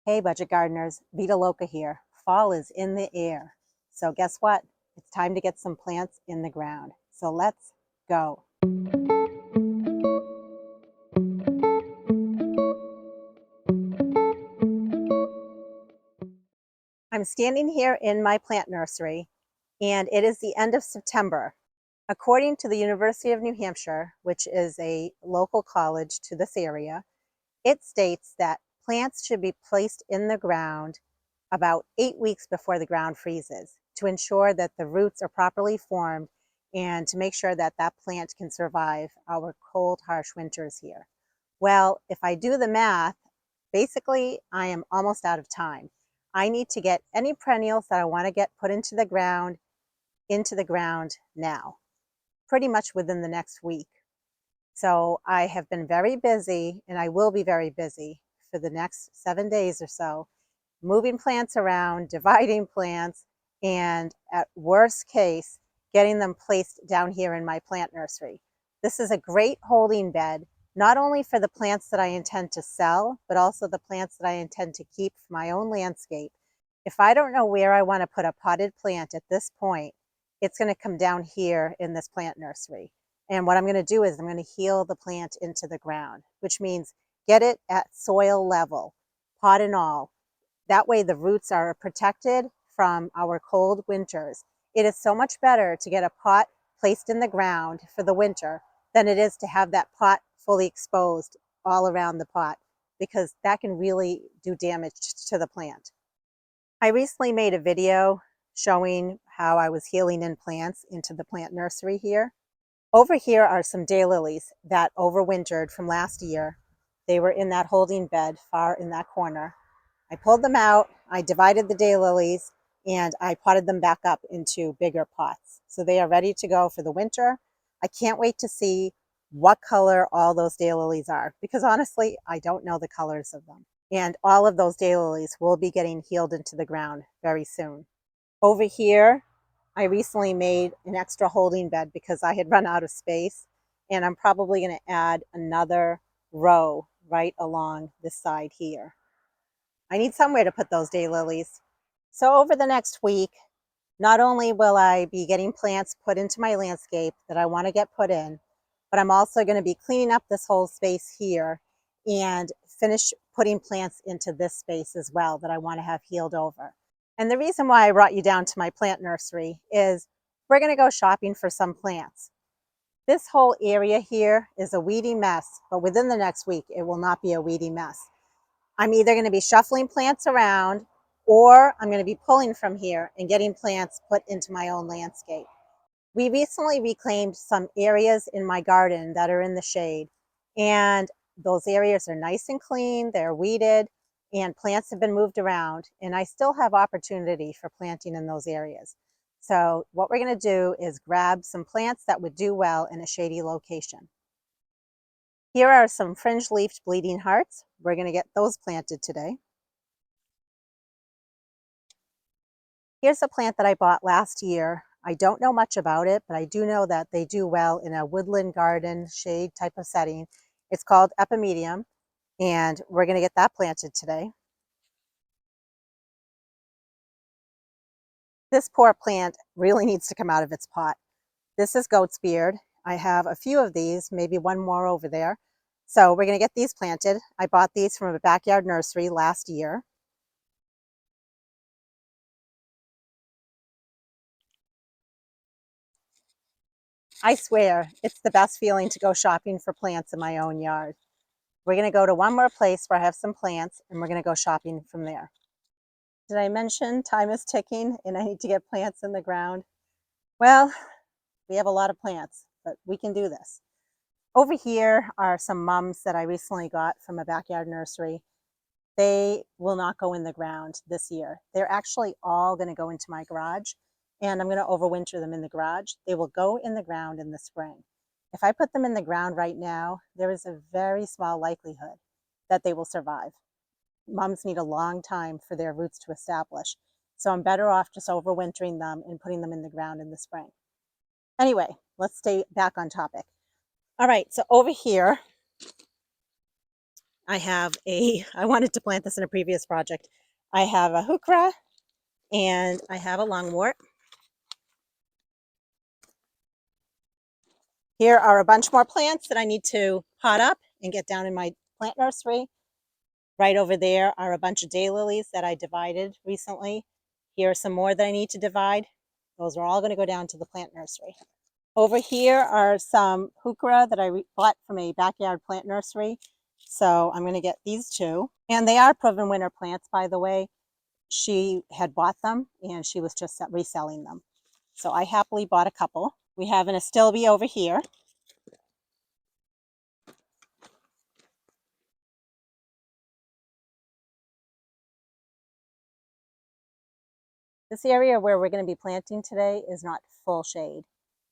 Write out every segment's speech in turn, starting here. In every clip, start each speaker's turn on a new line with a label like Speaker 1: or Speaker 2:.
Speaker 1: Hey budget gardeners, Vita Loca here. Fall is in the air. So guess what? It's time to get some plants in the ground. So let's go. I'm standing here in my plant nursery and it is the end of September. According to the University of New Hampshire, which is a local college to this area, it states that plants should be placed in the ground about 8 weeks before the ground freezes to ensure that the roots are properly formed and to make sure that that plant can survive our cold, harsh winters here. Well, if I do the math, basically I am almost out of time. I need to get any perennials that I want to get put into the ground now, pretty much within the next week. So I have been very busy, and I will be very busy for the next 7 days or so, moving plants around, dividing plants, and at worst case, getting them placed down here in my plant nursery. This is a great holding bed, not only for the plants that I intend to sell, but also the plants that I intend to keep for my own landscape. If I don't know where I want to put a potted plant at this point, it's going to come down here in this plant nursery. And what I'm going to do is I'm going to heel the plant into the ground, which means get it at soil level, pot and all. That way the roots are protected from our cold winters. It is so much better to get a pot placed in the ground for the winter than it is to have that pot fully exposed all around the pot, because that can really do damage to the plant. I recently made a video showing how I was healing in plants into the plant nursery here. Over here are some daylilies that overwintered from last year. They were in that holding bed far in that corner. I pulled them out, I divided the daylilies, and I potted them back up into bigger pots. So they are ready to go for the winter. I can't wait to see what color all those daylilies are, because honestly, I don't know the colors of them. And all of those daylilies will be getting healed into the ground very soon. Over here, I recently made an extra holding bed because I had run out of space, and I'm probably going to add another row right along this side here. I need somewhere to put those daylilies. So over the next week, not only will I be getting plants put into my landscape that I want to get put in, but I'm also going to be cleaning up this whole space here and finish putting plants into this space as well that I want to have healed over. And the reason why I brought you down to my plant nursery is we're going to go shopping for some plants. This whole area here is a weedy mess, but within the next week, it will not be a weedy mess. I'm either going to be shuffling plants around, or I'm going to be pulling from here and getting plants put into my own landscape. We recently reclaimed some areas in my garden that are in the shade, and those areas are nice and clean, they're weeded, and plants have been moved around, and I still have opportunity for planting in those areas. So what we're going to do is grab some plants that would do well in a shady location. Here are some fringe-leafed bleeding hearts. We're going to get those planted today. Here's a plant that I bought last year. I don't know much about it, but I do know that they do well in a woodland garden shade type of setting. It's called Epimedium, and we're going to get that planted today. This poor plant really needs to come out of its pot. This is goat's beard. I have a few of these, maybe one more over there. So we're going to get these planted. I bought these from a backyard nursery last year. I swear, it's the best feeling to go shopping for plants in my own yard. We're going to go to one more place where I have some plants, and we're going to go shopping from there. Did I mention time is ticking and I need to get plants in the ground? Well, we have a lot of plants, but we can do this. Over here are some mums that I recently got from a backyard nursery. They will not go in the ground this year. They're actually all going to go into my garage, and I'm going to overwinter them in the garage. They will go in the ground in the spring. If I put them in the ground right now, there is a very small likelihood that they will survive. Mums need a long time for their roots to establish. So I'm better off just overwintering them and putting them in the ground in the spring. Anyway, let's stay back on topic. All right, so over here, I wanted to plant this in a previous project. I have a Hookra and I have a Lungwort. Here are a bunch more plants that I need to pot up and get down in my plant nursery. Right over there are a bunch of daylilies that I divided recently. Here are some more that I need to divide. Those are all going to go down to the plant nursery. Over here are some Heuchera that I bought from a backyard plant nursery. So I'm going to get these two. And they are proven winner plants, by the way. She had bought them and she was just reselling them. So I happily bought a couple. We have an Astilbe over here. This area where we're going to be planting today is not full shade.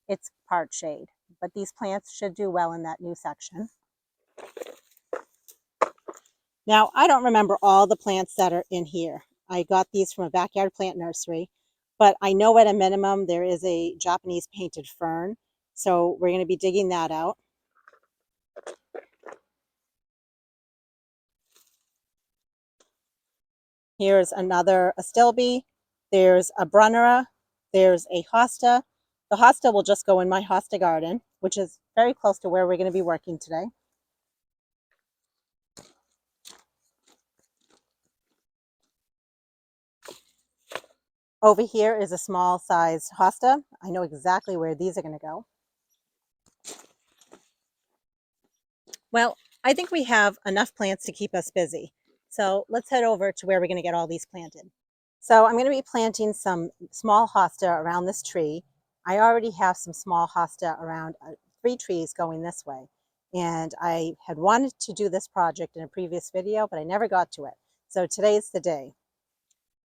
Speaker 1: It's part shade, but these plants should do well in that new section. Now, I don't remember all the plants that are in here. I got these from a backyard plant nursery, but I know at a minimum there is a Japanese painted fern, so we're going to be digging that out. Here's another Astilbe. There's a Brunnera. There's a Hosta. The Hosta will just go in my Hosta garden, which is very close to where we're going to be working today. Over here is a small size Hosta. I know exactly where these are going to go. Well, I think we have enough plants to keep us busy. So let's head over to where we're going to get all these planted. So I'm going to be planting some small hosta around this tree. I already have some small hosta around 3 trees going this way. And I had wanted to do this project in a previous video, but I never got to it. So today's the day.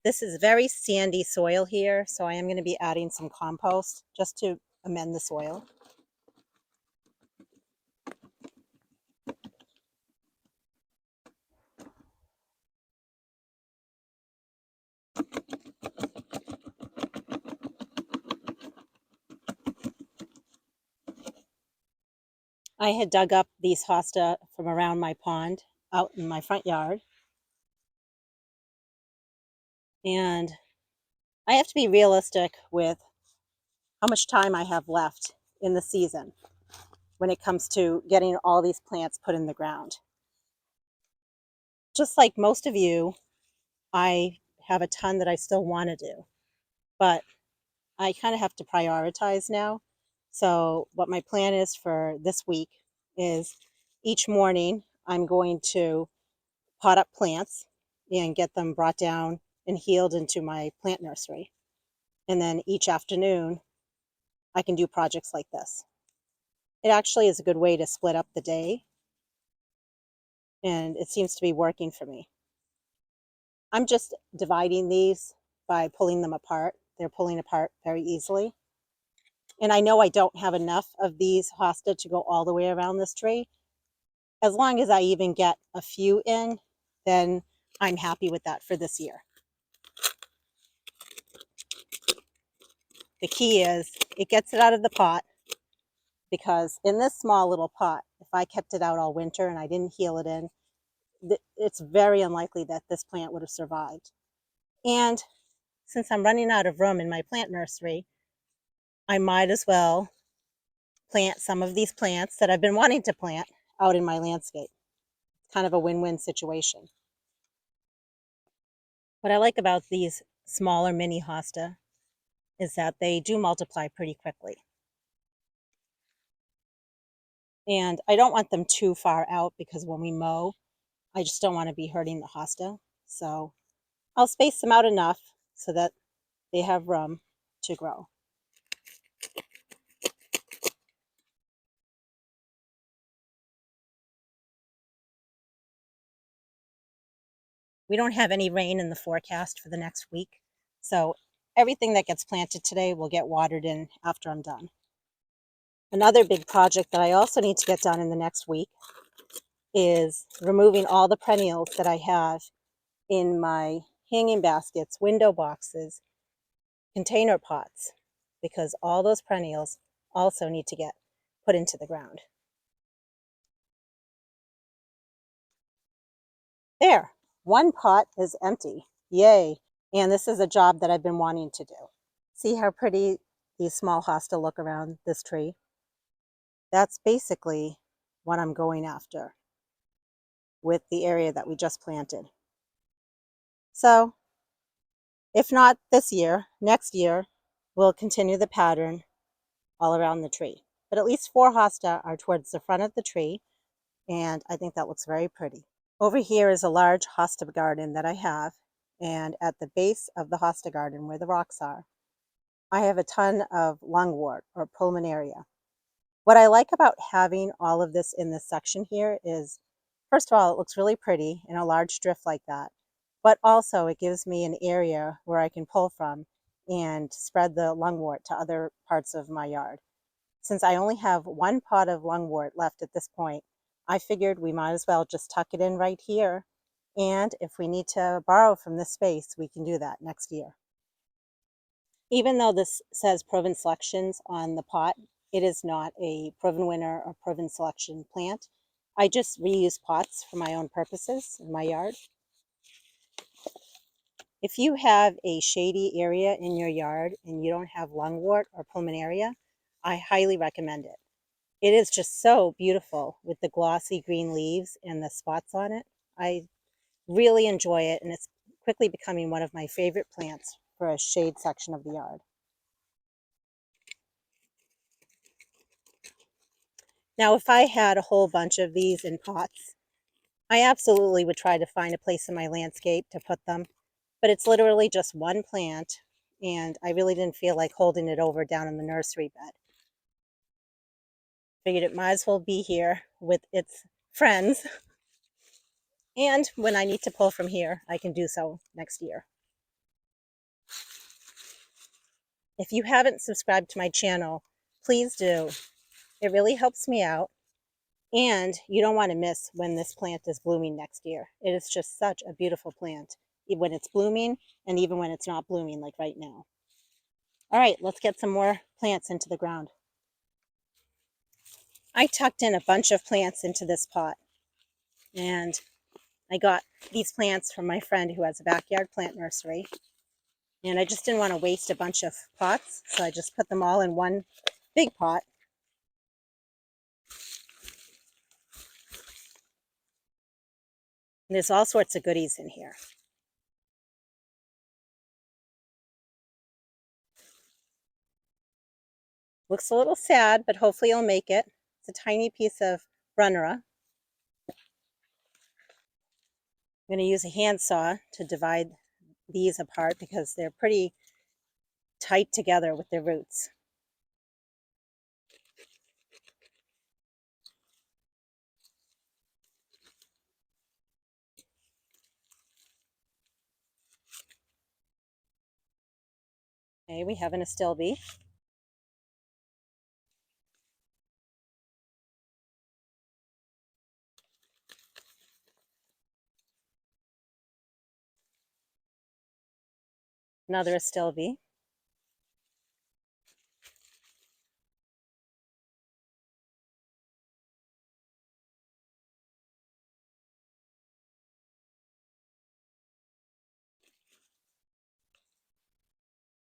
Speaker 1: This is very sandy soil here, so I am going to be adding some compost just to amend the soil. I had dug up these hosta from around my pond out in my front yard. And I have to be realistic with how much time I have left in the season when it comes to getting all these plants put in the ground. Just like most of you, I have a ton that I still want to do, but I kind of have to prioritize now. So what my plan is for this week is each morning I'm going to pot up plants and get them brought down and healed into my plant nursery. And then each afternoon I can do projects like this. It actually is a good way to split up the day, and it seems to be working for me. I'm just dividing these by pulling them apart. They're pulling apart very easily. And I know I don't have enough of these hosta to go all the way around this tree. As long as I even get a few in, then I'm happy with that for this year. The key is it gets it out of the pot, because in this small little pot, if I kept it out all winter and I didn't heal it in, it's very unlikely that this plant would have survived. And since I'm running out of room in my plant nursery, I might as well plant some of these plants that I've been wanting to plant out in my landscape. It's kind of a win-win situation. What I like about these smaller mini hosta is that they do multiply pretty quickly. And I don't want them too far out, because when we mow, I just don't want to be hurting the hosta. So I'll space them out enough so that they have room to grow. We don't have any rain in the forecast for the next week, so everything that gets planted today will get watered in after I'm done. Another big project that I also need to get done in the next week is removing all the perennials that I have in my hanging baskets, window boxes, container pots, because all those perennials also need to get put into the ground. There, one pot is empty. Yay. And this is a job that I've been wanting to do. See how pretty these small hosta look around this tree? That's basically what I'm going after with the area that we just planted. So if not this year, next year, we'll continue the pattern all around the tree. But at least 4 hosta are towards the front of the tree, and I think that looks very pretty. Over here is a large hosta garden that I have, and at the base of the hosta garden where the rocks are, I have a ton of lungwort or pulmonaria. What I like about having all of this in this section here is, first of all, it looks really pretty in a large drift like that, but also it gives me an area where I can pull from and spread the lungwort to other parts of my yard. Since I only have one pot of lungwort left at this point, I figured we might as well just tuck it in right here. And if we need to borrow from this space, we can do that next year. Even though this says Proven Selections on the pot, it is not a Proven Winner or Proven Selection plant. I just reuse pots for my own purposes in my yard. If you have a shady area in your yard and you don't have lungwort or pulmonaria, I highly recommend it. It is just so beautiful with the glossy green leaves and the spots on it. I really enjoy it, and it's quickly becoming one of my favorite plants for a shade section of the yard. Now, if I had a whole bunch of these in pots, I absolutely would try to find a place in my landscape to put them, but it's literally just one plant, and I really didn't feel like holding it over down in the nursery bed. Figured it might as well be here with its friends, and when I need to pull from here, I can do so next year. If you haven't subscribed to my channel, please do. It really helps me out. And you don't want to miss when this plant is blooming next year. It is just such a beautiful plant when it's blooming and even when it's not blooming like right now. All right, let's get some more plants into the ground. I tucked in a bunch of plants into this pot, and I got these plants from my friend who has a backyard plant nursery. And I just didn't want to waste a bunch of pots, so I just put them all in one big pot. And there's all sorts of goodies in here. Looks a little sad, but hopefully it'll make it. It's a tiny piece of Brunnera. I'm going to use a handsaw to divide these apart because they're pretty tight together with their roots. Okay, we have an Astilbe. Another Astilbe.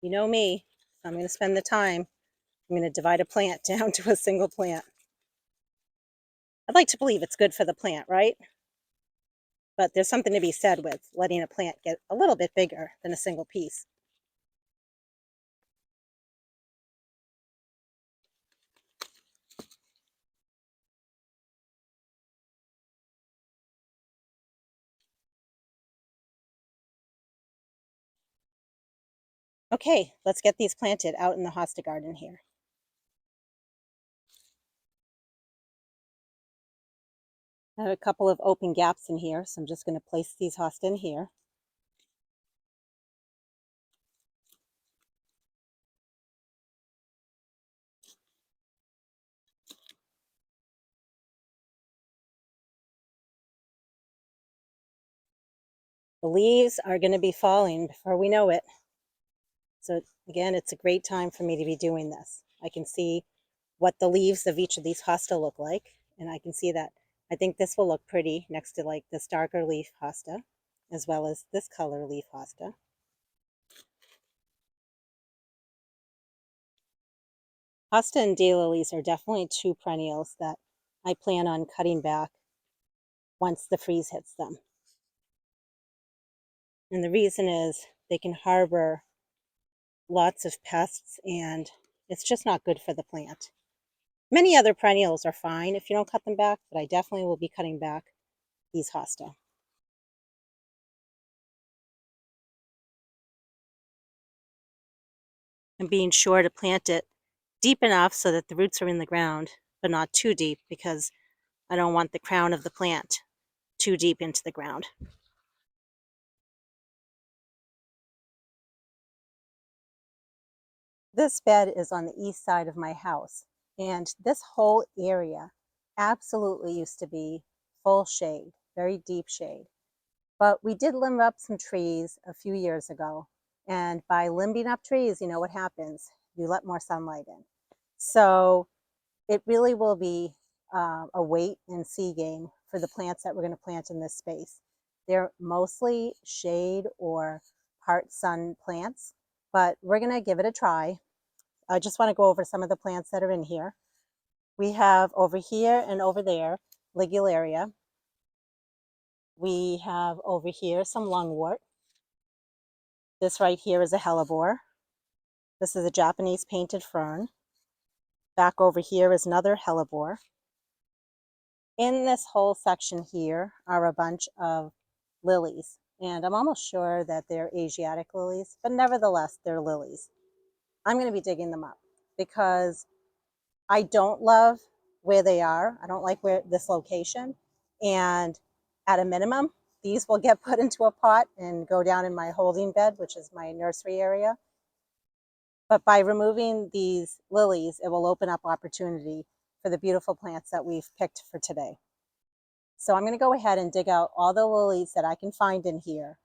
Speaker 1: You know me, I'm going to spend the time. I'm going to divide a plant down to a single plant. I'd like to believe it's good for the plant, right? But there's something to be said with letting a plant get a little bit bigger than a single piece. Okay, let's get these planted out in the hosta garden here. I have a couple of open gaps in here, so I'm just going to place these hosta in here. The leaves are going to be falling before we know it. So again, it's a great time for me to be doing this. I can see what the leaves of each of these hosta look like, and I can see that I think this will look pretty next to like this darker leaf hosta, as well as this color leaf hosta. Hosta and daylilies are definitely two perennials that I plan on cutting back once the freeze hits them. And the reason is they can harbor lots of pests and it's just not good for the plant. Many other perennials are fine if you don't cut them back, but I definitely will be cutting back these hosta. And being sure to plant it deep enough so that the roots are in the ground, but not too deep because I don't want the crown of the plant too deep into the ground. This bed is on the east side of my house, and this whole area absolutely used to be full shade, very deep shade. But we did limb up some trees a few years ago, and by limbing up trees, you know what happens? You let more sunlight in. So it really will be a wait and see game for the plants that we're going to plant in this space. They're mostly shade or part sun plants, but we're going to give it a try. I just want to go over some of the plants that are in here. We have over here and over there Ligularia. We have over here some lungwort. This right here is a hellebore. This is a Japanese painted fern. Back over here is another hellebore. In this whole section here are a bunch of lilies, and I'm almost sure that they're Asiatic lilies, but nevertheless, they're lilies. I'm going to be digging them up because I don't love where they are. I don't like where this location, and at a minimum, these will get put into a pot and go down in my holding bed, which is my nursery area. But by removing these lilies, it will open up opportunity for the beautiful plants that we've picked for today. So I'm going to go ahead and dig out all the lilies that I can find in here.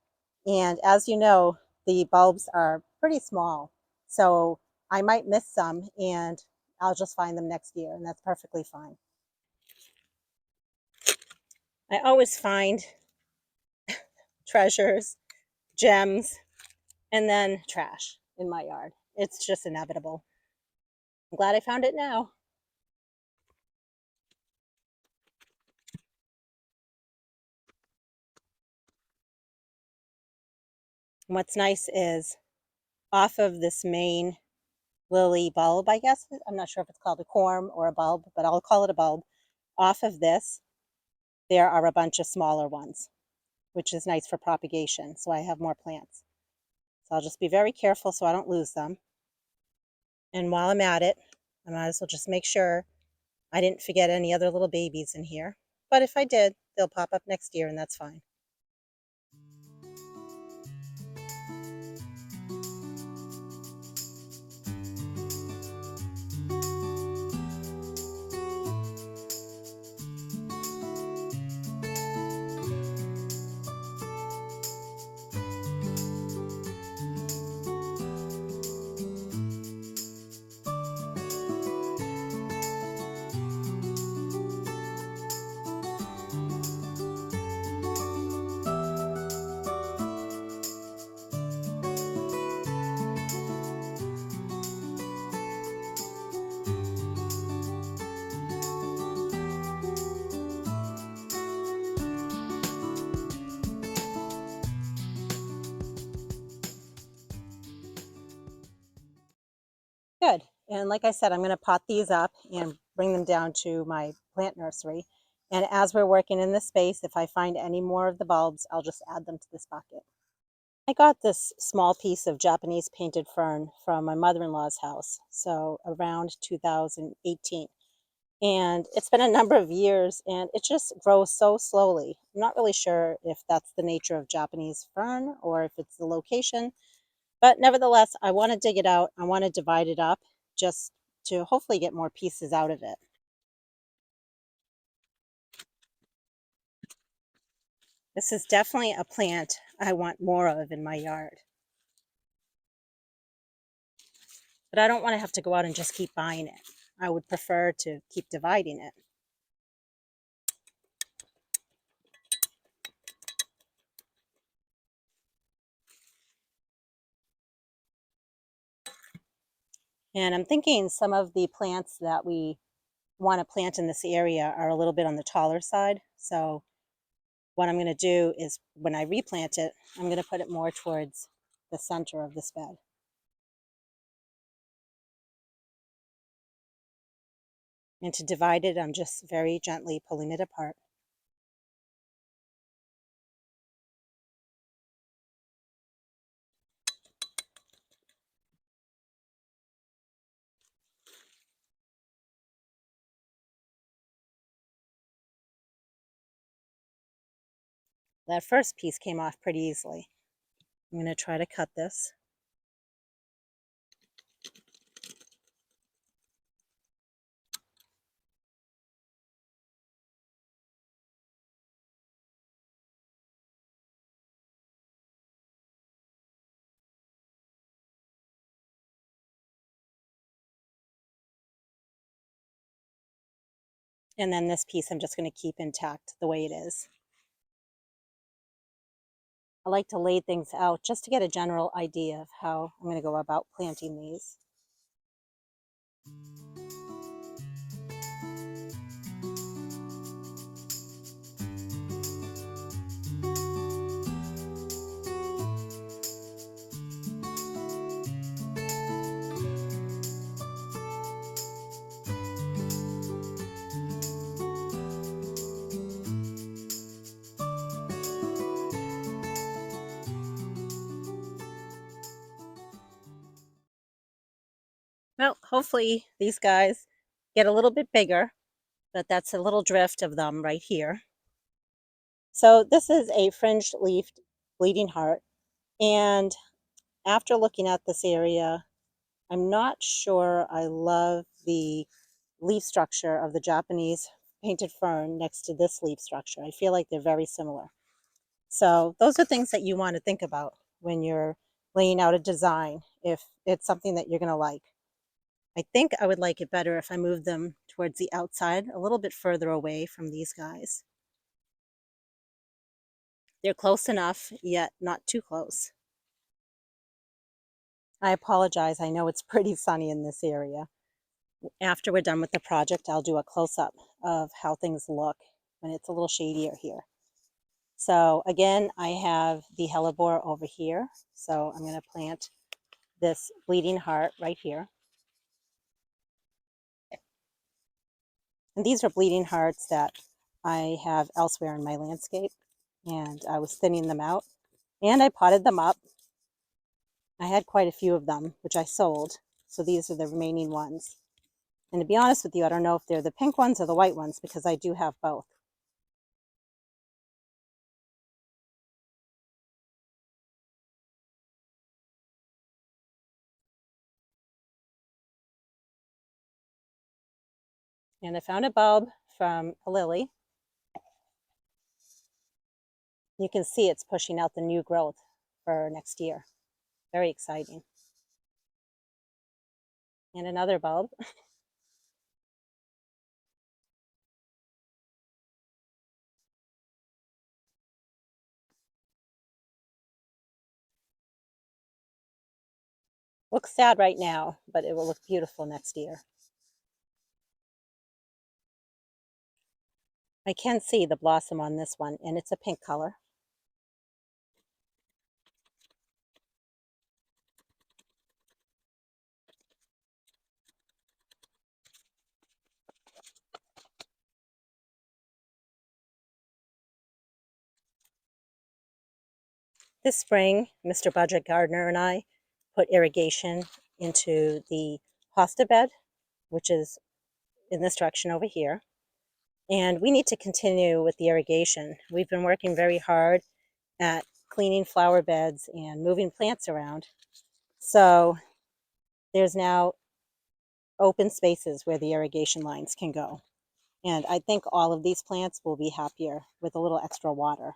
Speaker 1: And as you know, the bulbs are pretty small. So I might miss some and I'll just find them next year, and that's perfectly fine. I always find treasures, gems, and then trash in my yard. It's just inevitable. I'm glad I found it now. And what's nice is off of this main lily bulb, I guess. I'm not sure if it's called a corm or a bulb, but I'll call it a bulb. Off of this, there are a bunch of smaller ones, which is nice for propagation. So I have more plants. So I'll just be very careful so I don't lose them. And while I'm at it, I might as well just make sure I didn't forget any other little babies in here. But if I did, they'll pop up next year and that's fine. Good. And like I said, I'm going to pot these up and bring them down to my plant nursery. And as we're working in this space, if I find any more of the bulbs, I'll just add them to this bucket. I got this small piece of Japanese painted fern from my mother-in-law's house, so around 2018. And it's been a number of years and it just grows so slowly. I'm not really sure if that's the nature of Japanese fern or if it's the location, but nevertheless, I want to dig it out. I want to divide it up just to hopefully get more pieces out of it. This is definitely a plant I want more of in my yard. But I don't want to have to go out and just keep buying it. I would prefer to keep dividing it. And I'm thinking some of the plants that we want to plant in this area are a little bit on the taller side. So what I'm going to do is when I replant it, I'm going to put it more towards the center of this bed. And to divide it, I'm just very gently pulling it apart. That first piece came off pretty easily. I'm going to try to cut this. And then this piece I'm just going to keep intact the way it is. I like to lay things out just to get a general idea of how I'm going to go about planting these. Well, hopefully these guys get a little bit bigger, but that's a little drift of them right here. So this is a fringed leafed bleeding heart. And after looking at this area, I'm not sure I love the leaf structure of the Japanese painted fern next to this leaf structure. I feel like they're very similar. So those are things that you want to think about when you're laying out a design, if it's something that you're going to like. I think I would like it better if I moved them towards the outside, a little bit further away from these guys. They're close enough, yet not too close. I apologize. I know it's pretty sunny in this area. After we're done with the project, I'll do a close-up of how things look when it's a little shadier here. So again, I have the hellebore over here. So I'm going to plant this bleeding heart right here. And these are bleeding hearts that I have elsewhere in my landscape. And I was thinning them out. And I potted them up. I had quite a few of them, which I sold. So these are the remaining ones. And to be honest with you, I don't know if they're the pink ones or the white ones because I do have both. And I found a bulb from a lily. You can see it's pushing out the new growth for next year. Very exciting. And another bulb. Looks sad right now, but it will look beautiful next year. I can see the blossom on this one, and it's a pink color. This spring, Mr. Budget Gardener and I put irrigation into the Hosta bed, which is in this direction over here. And we need to continue with the irrigation. We've been working very hard at cleaning flower beds and moving plants around. So there's now open spaces where the irrigation lines can go. And I think all of these plants will be happier with a little extra water.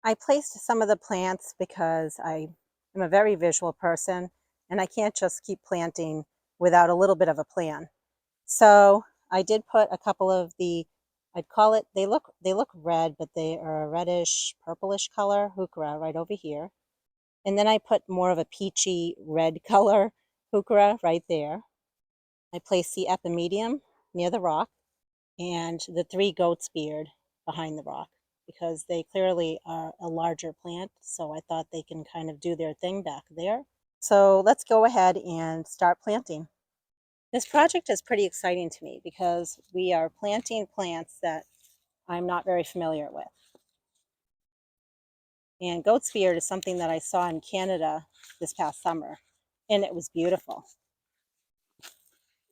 Speaker 1: I placed some of the plants because I am a very visual person and I can't just keep planting without a little bit of a plan. So I did put a couple of the, I'd call it, they look red, but they are a reddish, purplish color, Hookra right over here. And then I put more of a peachy red color Hookra right there. I placed the Epimedium near the rock and the 3 goat's beard behind the rock because they clearly are a larger plant, so I thought they can kind of do their thing back there. So let's go ahead and start planting. This project is pretty exciting to me because we are planting plants that I'm not very familiar with. And goat's beard is something that I saw in Canada this past summer, and it was beautiful.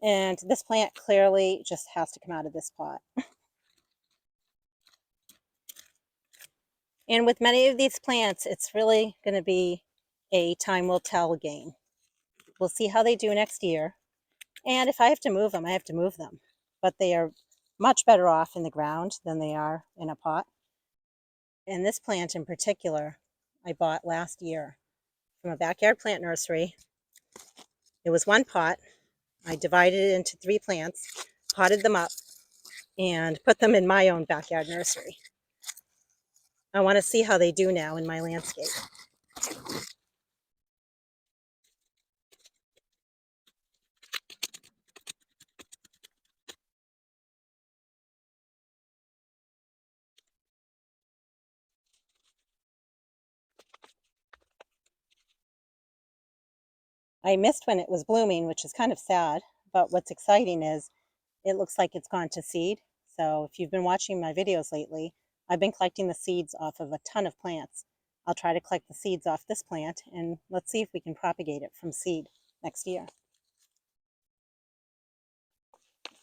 Speaker 1: And this plant clearly just has to come out of this pot. And with many of these plants, it's really going to be a time will tell game. We'll see how they do next year. And if I have to move them, I have to move them. But they are much better off in the ground than they are in a pot. And this plant in particular, I bought last year from a backyard plant nursery. It was 1 pot. I divided it into 3 plants, potted them up, and put them in my own backyard nursery. I want to see how they do now in my landscape. I missed when it was blooming, which is kind of sad, but what's exciting is it looks like it's gone to seed. So if you've been watching my videos lately, I've been collecting the seeds off of a ton of plants. I'll try to collect the seeds off this plant, and let's see if we can propagate it from seed next year.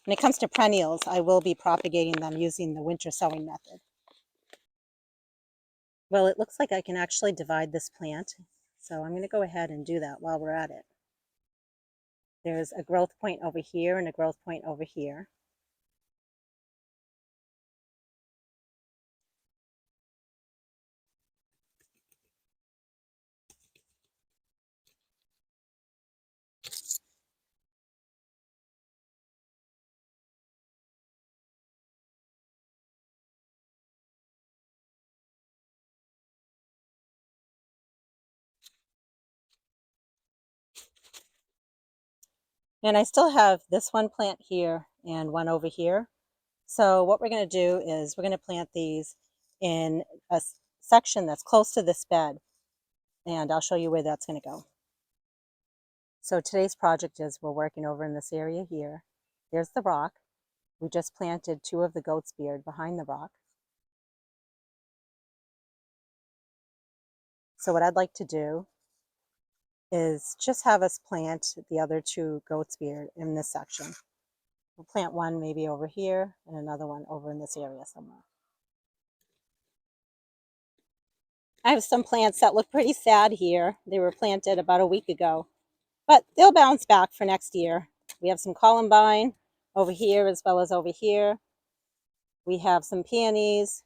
Speaker 1: When it comes to perennials, I will be propagating them using the winter sowing method. Well, it looks like I can actually divide this plant, so I'm going to go ahead and do that while we're at it. There's a growth point over here and a growth point over here. And I still have this one plant here and one over here. So what we're going to do is we're going to plant these in a section that's close to this bed. And I'll show you where that's going to go. So today's project is we're working over in this area here. There's the rock. We just planted 2 of the goat's beard behind the rock. So what I'd like to do is just have us plant the other 2 goat's beard in this section. We'll plant one maybe over here and another one over in this area somewhere. I have some plants that look pretty sad here. They were planted about a week ago, but they'll bounce back for next year. We have some columbine over here as well as over here. We have some peonies.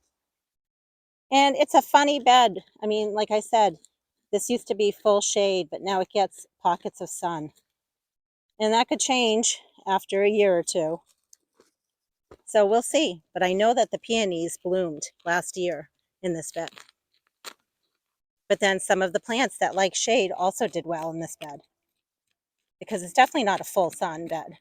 Speaker 1: And it's a funny bed. I mean, like I said, this used to be full shade, but now it gets pockets of sun. And that could change after a year or 2. So we'll see. But I know that the peonies bloomed last year in this bed. But then some of the plants that like shade also did well in this bed, because it's definitely not a full sun bed.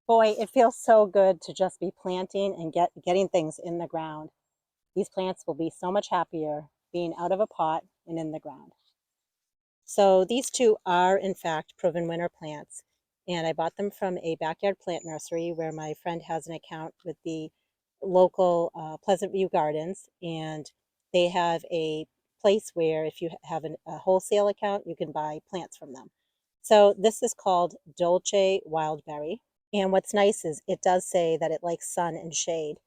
Speaker 1: Boy, it feels so good to just be planting and getting things in the ground. These plants will be so much happier being out of a pot and in the ground. So these 2 are in fact proven winter plants, and I bought them from a backyard plant nursery where my friend has an account with the local Pleasant View Gardens, and They have a place where if you have a wholesale account, you can buy plants from them. So this is called Dolce Wildberry. And what's nice is it does say that it likes sun and shade.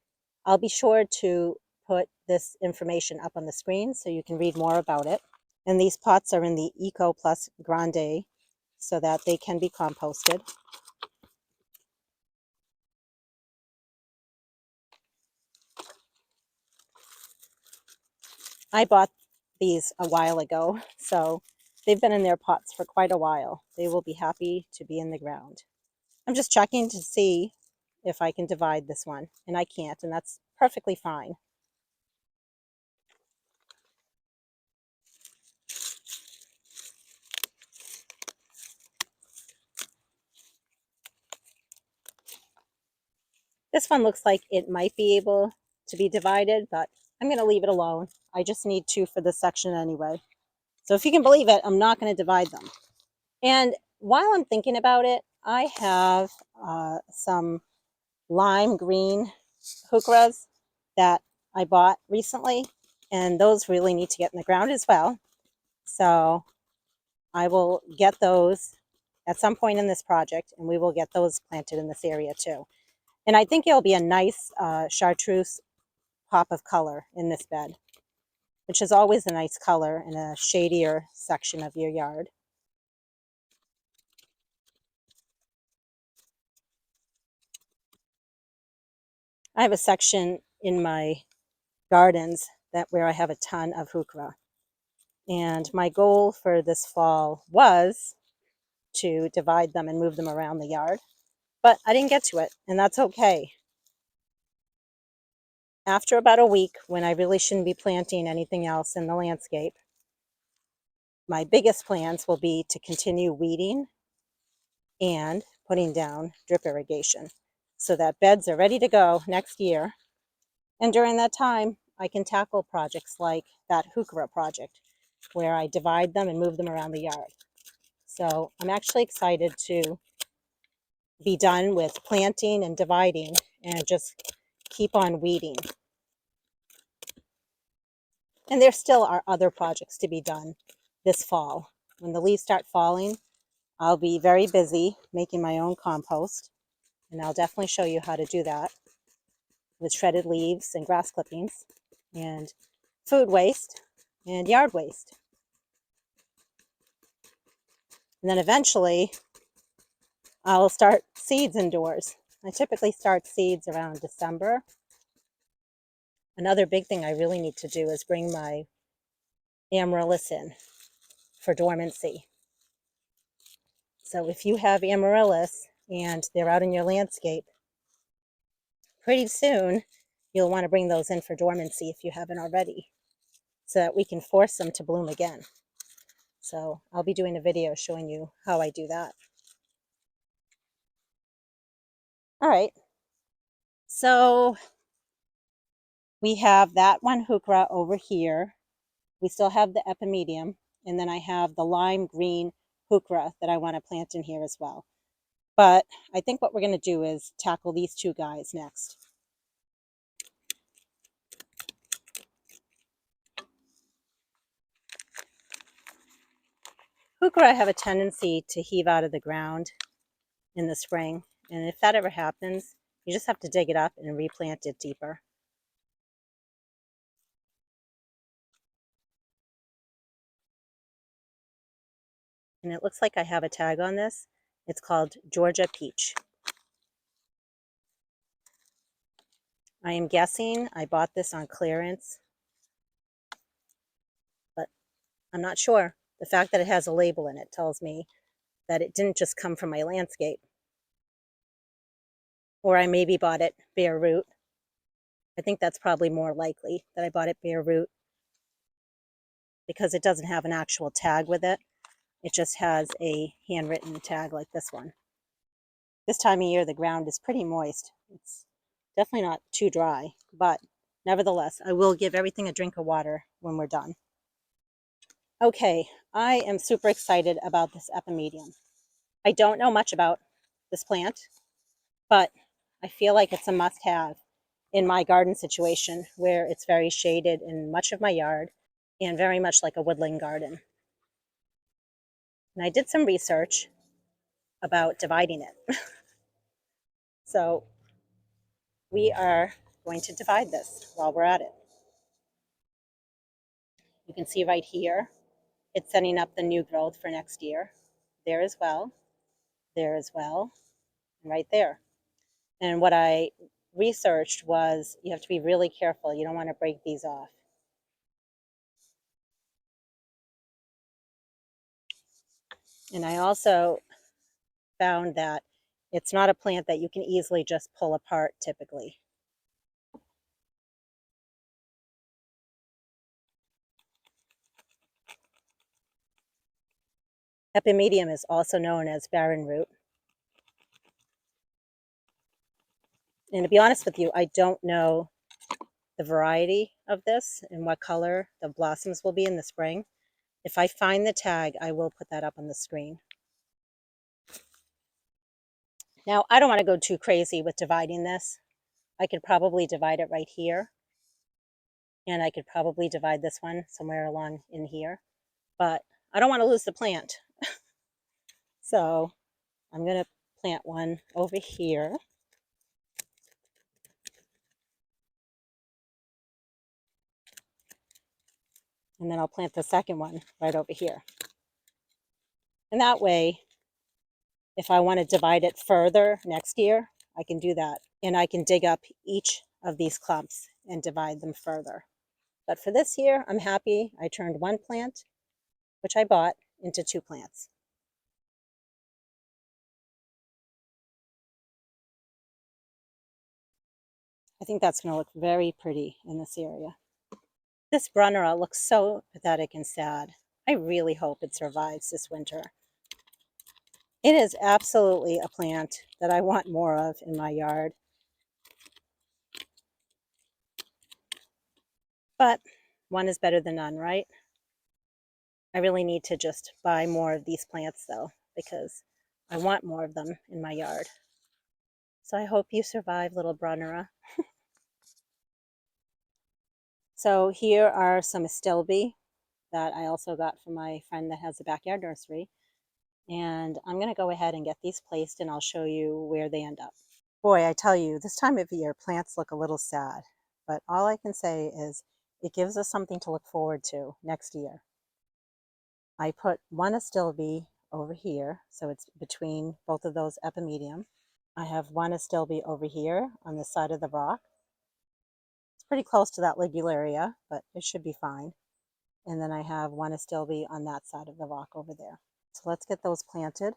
Speaker 1: I'll be sure to put this information up on the screen so you can read more about it. And these pots are in the Eco Plus Grande so that they can be composted. I bought these a while ago, so they've been in their pots for quite a while. They will be happy to be in the ground. I'm just checking to see if I can divide this one, and I can't, and that's perfectly fine. This one looks like it might be able to be divided, but I'm going to leave it alone. I just need two for this section anyway. So if you can believe it, I'm not going to divide them. And while I'm thinking about it, I have some lime green Hookras that I bought recently, and those really need to get in the ground as well. So I will get those at some point in this project, and we will get those planted in this area too. And I think it'll be a nice chartreuse pop of color in this bed, which is always a nice color in a shadier section of your yard. I have a section in my gardens where I have a ton of Hookra. And my goal for this fall was to divide them and move them around the yard, but I didn't get to it, and that's okay. After about a week, when I really shouldn't be planting anything else in the landscape, my biggest plans will be to continue weeding and putting down drip irrigation so that beds are ready to go next year. And during that time, I can tackle projects like that Heuchera project where I divide them and move them around the yard. So I'm actually excited to be done with planting and dividing and just keep on weeding. And there still are other projects to be done this fall. When the leaves start falling, I'll be very busy making my own compost, and I'll definitely show you how to do that with shredded leaves and grass clippings and food waste and yard waste. And then eventually I'll start seeds indoors. I typically start seeds around December. Another big thing I really need to do is bring my amaryllis in for dormancy. So if you have amaryllis and they're out in your landscape, pretty soon you'll want to bring those in for dormancy if you haven't already, so that we can force them to bloom again. So I'll be doing a video showing you how I do that. All right, so we have that one Hookra over here. We still have the Epimedium, and then I have the lime green Hookra that I want to plant in here as well. But I think what we're going to do is tackle these two guys next. Hookra have a tendency to heave out of the ground in the spring, and if that ever happens, you just have to dig it up and replant it deeper. And it looks like I have a tag on this. It's called Georgia Peach. I am guessing I bought this on clearance, but I'm not sure. The fact that it has a label in it tells me that it didn't just come from my landscape. Or I maybe bought it bare root. I think that's probably more likely that I bought it bare root because it doesn't have an actual tag with it. It just has a handwritten tag like this one. This time of year, the ground is pretty moist. It's definitely not too dry, but nevertheless, I will give everything a drink of water when we're done. Okay, I am super excited about this Epimedium. I don't know much about this plant, but I feel like it's a must-have. in my garden situation where it's very shaded in much of my yard and very much like a woodland garden. And I did some research about dividing it. So we are going to divide this while we're at it. You can see right here, it's setting up the new growth for next year. There as well, there as well, and right there. And what I researched was you have to be really careful. You don't want to break these off. And I also found that it's not a plant that you can easily just pull apart typically. Epimedium is also known as Barrenwort. And to be honest with you, I don't know the variety of this and what color the blossoms will be in the spring. If I find the tag, I will put that up on the screen. Now, I don't want to go too crazy with dividing this. I could probably divide it right here. And I could probably divide this one somewhere along in here. But I don't want to lose the plant. So I'm going to plant one over here. And then I'll plant the second one right over here. And that way, if I want to divide it further next year, I can do that. And I can dig up each of these clumps and divide them further. But for this year, I'm happy I turned one plant, which I bought, into 2 plants. I think that's going to look very pretty in this area. This Brunnera looks so pathetic and sad. I really hope it survives this winter. It is absolutely a plant that I want more of in my yard. But one is better than none, right? I really need to just buy more of these plants though, because I want more of them in my yard. So I hope you survive, little Brunnera. So here are some Astilbe that I also got from my friend that has a backyard nursery. And I'm going to go ahead and get these placed and I'll show you where they end up. Boy, I tell you, this time of year plants look a little sad, but all I can say is it gives us something to look forward to next year. I put one Astilbe over here, so it's between both of those Epimedium. I have one Astilbe over here on the side of the rock. It's pretty close to that ligularia, but it should be fine. And then I have one Astilbe on that side of the rock over there. So let's get those planted.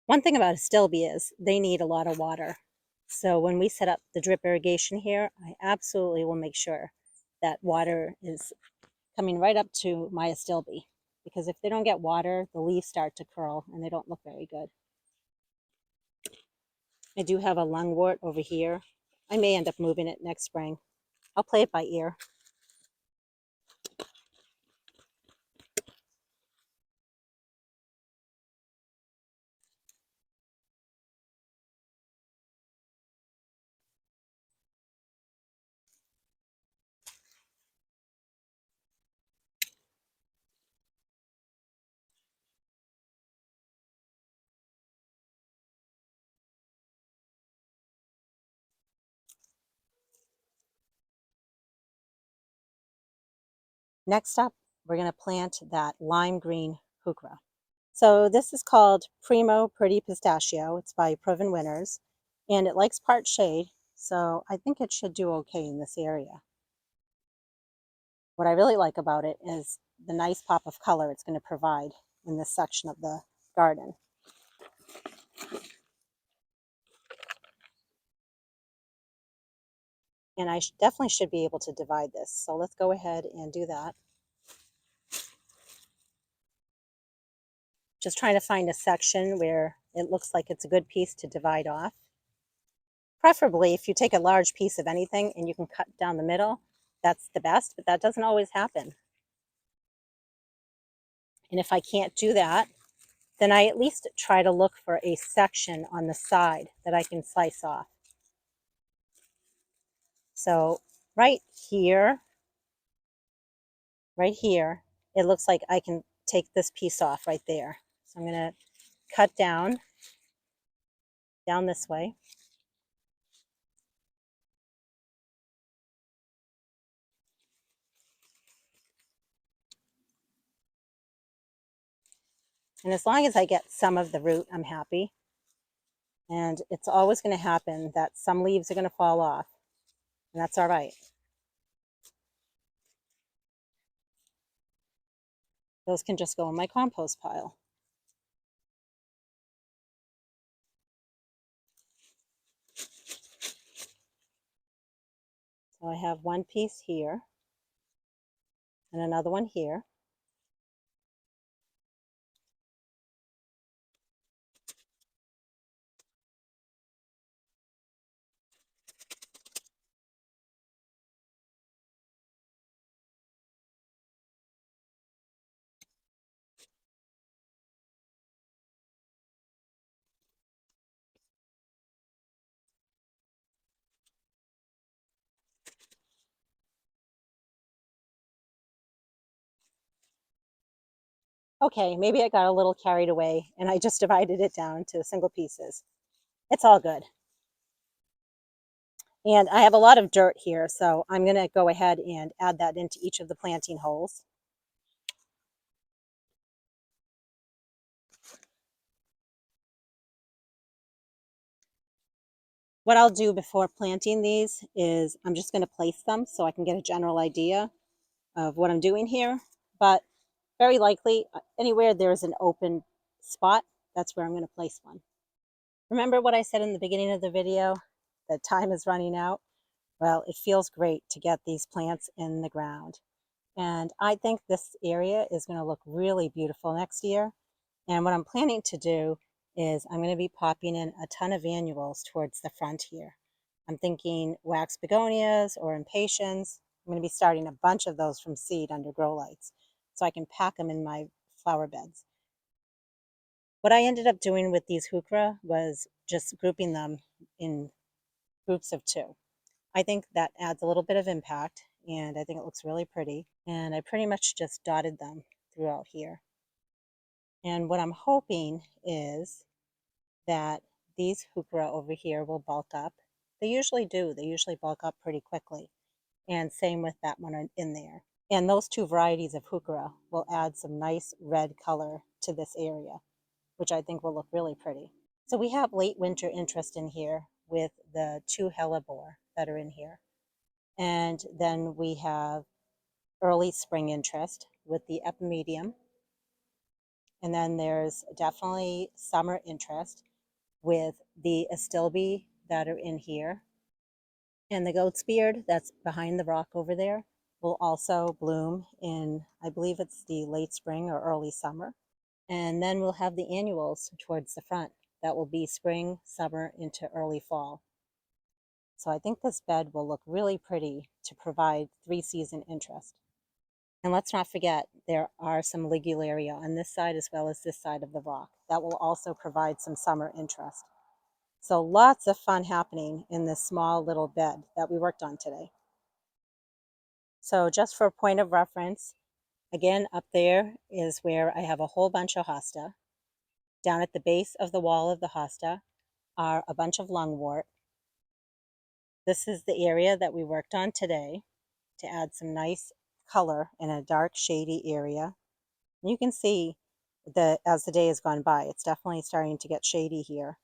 Speaker 1: One thing about Astilbe is they need a lot of water. So when we set up the drip irrigation here, I absolutely will make sure that water is coming right up to my Astilbe. Because if they don't get water, the leaves start to curl and they don't look very good. I do have a Lungwort over here. I may end up moving it next spring. I'll play it by ear. Next up, we're going to plant that lime green Hookra. So this is called Primo Pretty Pistachio. It's by Proven Winners, and it likes part shade, so I think it should do okay in this area. What I really like about it is the nice pop of color it's going to provide in this section of the garden. And I definitely should be able to divide this, so let's go ahead and do that. Just trying to find a section where it looks like it's a good piece to divide off. Preferably, if you take a large piece of anything and you can cut down the middle, that's the best, but that doesn't always happen. And if I can't do that, then I at least try to look for a section on the side that I can slice off. So right here, it looks like I can take this piece off right there. So I'm going to cut down this way. And as long as I get some of the root, I'm happy. And it's always going to happen that some leaves are going to fall off, and that's all right. Those can just go in my compost pile. So I have one piece here and another one here. Okay, maybe I got a little carried away and I just divided it down to single pieces. It's all good. And I have a lot of dirt here, so I'm going to go ahead and add that into each of the planting holes. What I'll do before planting these is I'm just going to place them so I can get a general idea of what I'm doing here. But very likely, anywhere there's an open spot, that's where I'm going to place one. Remember what I said in the beginning of the video? That time is running out? Well, it feels great to get these plants in the ground. And I think this area is going to look really beautiful next year. And what I'm planning to do is I'm going to be popping in a ton of annuals towards the front here. I'm thinking wax begonias or impatiens. I'm going to be starting a bunch of those from seed under grow lights so I can pack them in my flower beds. What I ended up doing with these Hookra was just grouping them in groups of 2. I think that adds a little bit of impact, and I think it looks really pretty. And I pretty much just dotted them throughout here. And what I'm hoping is that these Hookra over here will bulk up. They usually do. They usually bulk up pretty quickly. And same with that one in there. And those 2 varieties of Hookra will add some nice red color to this area, which I think will look really pretty. So we have late winter interest in here with the 2 hellebore that are in here. And then we have early spring interest with the Epimedium. And then there's definitely summer interest with the Astilbe that are in here. And the goat's beard that's behind the rock over there will also bloom in, I believe it's the late spring or early summer. And then we'll have the annuals towards the front. That will be spring, summer, into early fall. So I think this bed will look really pretty to provide 3-season interest. And let's not forget, there are some Ligularia on this side as well as this side of the rock. That will also provide some summer interest. So lots of fun happening in this small little bed that we worked on today. So just for a point of reference, again, up there is where I have a whole bunch of Hosta. Down at the base of the wall of the Hosta are a bunch of Lungwort. This is the area that we worked on today to add some nice color in a dark, shady area. And you can see that as the day has gone by, it's definitely starting to get shady here.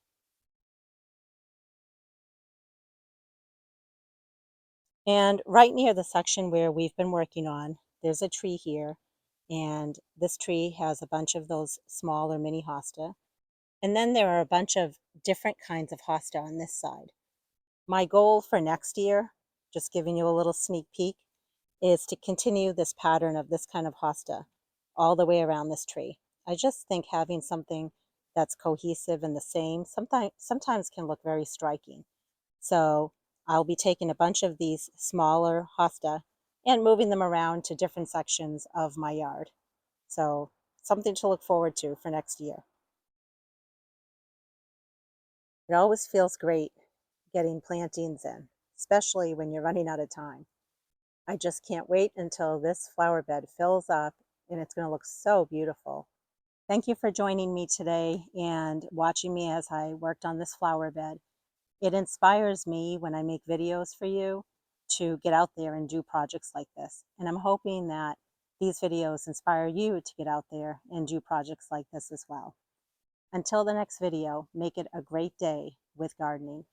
Speaker 1: And right near the section where we've been working on, there's a tree here. And this tree has a bunch of those smaller mini hosta. And then there are a bunch of different kinds of hosta on this side. My goal for next year, just giving you a little sneak peek, is to continue this pattern of this kind of hosta all the way around this tree. I just think having something that's cohesive and the same sometimes can look very striking. So I'll be taking a bunch of these smaller hosta and moving them around to different sections of my yard. So something to look forward to for next year. It always feels great getting plantings in, especially when you're running out of time. I just can't wait until this flower bed fills up and it's going to look so beautiful. Thank you for joining me today and watching me as I worked on this flower bed. It inspires me when I make videos for you to get out there and do projects like this. And I'm hoping that these videos inspire you to get out there and do projects like this as well. Until the next video, make it a great day with gardening.